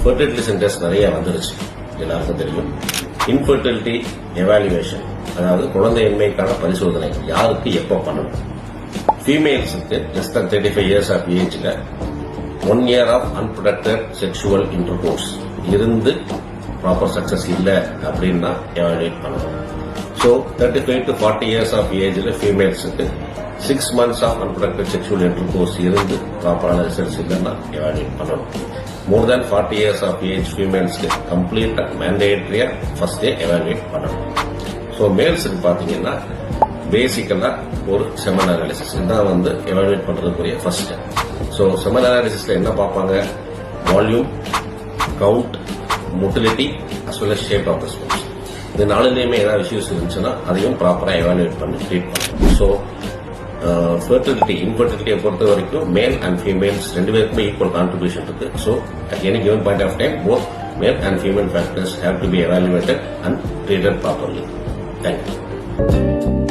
Fertility centres நிறைய வந்துருச்சு, எல்லாருக்கும் தெரியும். இன்ஃபெர்டிலிட்டி எவாலுவேஷன், அதாவது குழந்தையின்மைக்கான பரிசோதனை யாருக்கு எப்போ பண்ணணும். ஃபீமேல்ஸுக்கு லெஸ் than 35 years ஆஃப் ஏஜ்ல 1 year of unprotected sexual intercourse இருந்து ப்ராப்பர் சக்சஸ் இல்லை அப்படின்னா எவாலுவேட் பண்ணணும். ஸோ 35 to 40 years ஆஃப் ஏஜ்ல ஃபீமேல்ஸுக்கு 6 months of unprotected sexual intercourse இருந்து ப்ராப்பரான ரிசல்ட்ஸ் இல்லைன்னா எவாலுவேட் பண்ணணும். More than 40 years of age ஃபீமேல்ஸ்க்கு கம்ப்ளீட்டா மேண்டேட்டரியா ஃபர்ஸ்ட் டே எவாலுவேட் பண்ணணும். ஸோ மேல்ஸுக்கு பாத்தீங்கன்னா பேசிக்கலா ஒரு செமன் அனாலிசிஸ் தான் எவாலுவேட் பண்றதுக்குரிய ஃபர்ஸ்ட் ஸ்டெப். ஸோ செமன் அனாலிசிஸ்ல என்ன பார்ப்பாங்க? Volume, count, motility as well as shape of the sperms. இந்த நாலுலயுமே ஏதாவது இஷ்யூஸ் இருந்துச்சுன்னா அதையும் ப்ராப்பரா எவாலுவேட் பண்ணி ட்ரீட் பண்ணணும். ஸோ ஃபெர்டிலிட்டி, இன்ஃபெர்டிலிட்டியை பொறுத்த வரைக்கும் மேல் அண்ட் ஃபீமேல்ஸ் ரெண்டு பேருக்குமே ஈக்குவல் கான்ட்ரிபியூஷன் இருக்கு. So at any given point of time both male and female factors have to be evaluated and treated properly. Thank you.